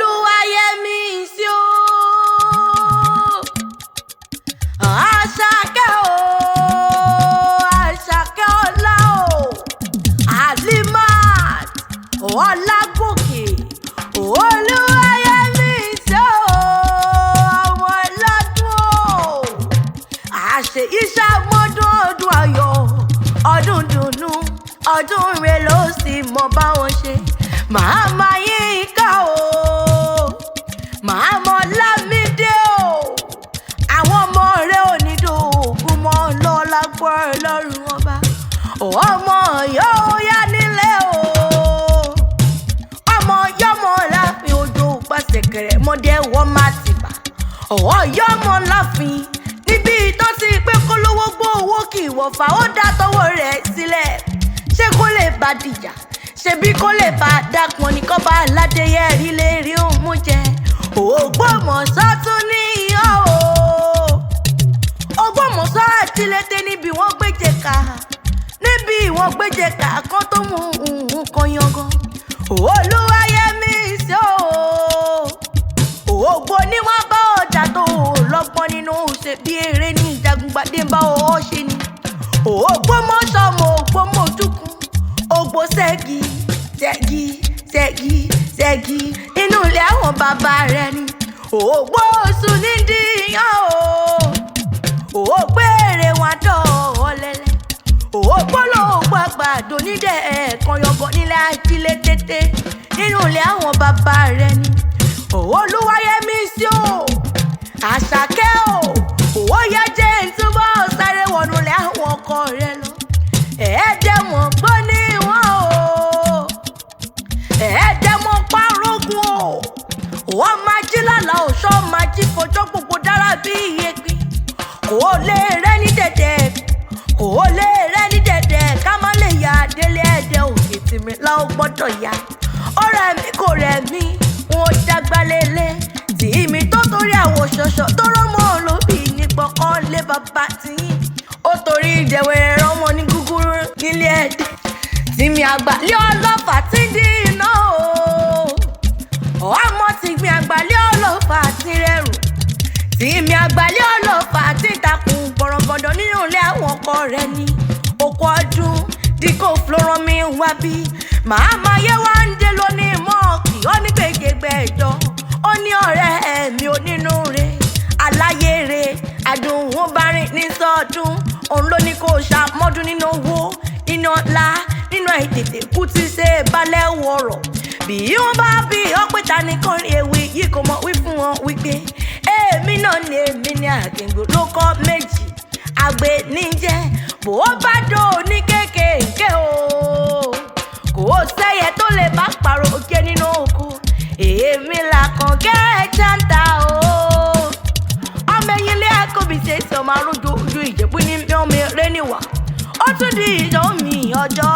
Oluwayemisi o, Àṣàkẹ́ o, Àṣàkẹ́ ọlá o, Alimat Ọlágòkè, Oluwayemisi o, ọmọ ọlọ́dún o, àṣẹ ìṣàmọ́dún ọdún ayọ̀, ọdún dùnnú, ọdún rẹ ló sì mọ báwọn ṣe. Màmá Yínká o, màmá Lámídé o, àwọn ọmọ rẹ ò ní dòògùn mọ́ lọ́la gbọ́ Ọlọ́run ọba. Ọmọ yóò yá nílé o, ọmọ yọmọ láàfin odò pàṣẹkẹrẹ mọdẹ wọ́n má ti bà. Yọmọ láàfin níbi tó ti pé kó lówó gbó owó kì í wọ̀fà ó dá tọwọ́ rẹ̀ sílẹ̀. Ṣé kó lè bá dìjà? Ṣebí kó lè bá dàpọ̀ ní kọ́ bá aládéyẹ rí lè rí òun jẹ. Ògbómọ̀ṣọ́ tún ní iyọ̀ o, Ògbómọ̀ṣọ́ àti lété níbi wọ́n gbéjẹ ká, níbi wọ́n gbéjẹ ká kan tó mú nǹkan yangan. Olúwayẹmísí o, ògbó ni wọ́n bá ọjà tó lọ́gbọ́n nínú ṣe bí eré ní ìjagungbadé bá ọ ṣe ni. Ògbómọ̀ṣọ́ mọ Ògbómọ̀dúkùn, Ògbó ṣẹ́gi ṣẹ́gi ṣẹ́gi ṣẹ́gi inú ilé àwọn bàbá rẹ̀ ni. Ògbó oṣù nídìíyàn o, ògbó èrè wọn dọ̀ ọ̀lẹ́lẹ̀, ògbó lóògbó àgbàdo nídẹ̀ ẹ̀ẹ̀kan yọ̀gọ̀ nílẹ̀ ajílẹ̀ tètè nínú ilé àwọn bàbá rẹ̀ ni. Olúwayẹmísí o, Àṣàkẹ́ o, òwò yẹ jẹ́ ìtúbọ̀ sáré wọnú ilé àwọn ọkọ rẹ̀ lọ. Ẹ̀ẹ́dẹ̀mọ̀ gbọ́ ní wọn o, ẹ̀ẹ́dẹ̀mọ̀ párógun o, wọ́n máa jí lálá òṣọ́ máa jí fọjọ́ gbogbo dára bí iyẹ̀pẹ̀. Kò lè rẹ́ ní dẹ̀dẹ̀, kò lè rẹ́ ní dẹ̀dẹ̀ ká má lè ya délé ẹ̀dẹ̀ òkè tìmí la ó gbọ́dọ̀ ya. Ọ̀rẹ́ mi kò rẹ̀ mí, wọn ò dàgbà lélẹ̀ tìmí tó torí àwọn ṣọ̀ṣọ̀ tó rọ́mọ́ olóbì ní gbọ̀ngàn lé bàbá tìyín. Ó torí ìdẹ̀wẹ̀ rọ́mọ ní gúgúrú nílé ẹ̀dẹ̀ tìmí àgbàlẹ́ ọlọ́fà tí ń dín iná o. Ọmọ tìgbìn àgbàlẹ́ ọlọ́fà tí rẹ̀rù, tìmí àgbàlẹ́ ọlọ́fà tí ń takùn bọ̀rọ̀bọ̀dọ̀ nínú ilé àwọn ọkọ rẹ̀ ní. Oko ọdún díkò florán mi wá bí màmá yẹ wá ń dé lónìí mọ́ọ̀kì ó ní gbègbè ẹ̀jọ́ ó ní ọ̀rẹ́ ẹ̀mí onínúure aláyèrè àdùnún bá rìn ní sọ́ọ̀dún. Òun ló ní kó ṣàmọ́dún nínú owó, nínú ọlá, nínú àìtètè kú ti ṣe balẹ̀ wọ̀rọ̀. Bí wọ́n bá bí ọpẹ́ ta ní kọrin ewì yìí kò mọ̀ wí fún wọn wípé èmi náà ni èmi ni àgbègbè ló kọ́ méjì àgbè níjẹ́ bó bá dò ní kéékèèké o. Kò sẹ́yẹ tó lè bá pàrọ̀ òkè nínú oko, èmi là kàn gẹ́ẹ̀jà ń ta o. Ọmọ ẹ̀yìn ilé ẹ̀kọ́ bí ṣe sọ máa rójú ojú Ìjẹ̀bú ní ọmọ eré níwà. Ó tún di ìjọ mi ọjọ́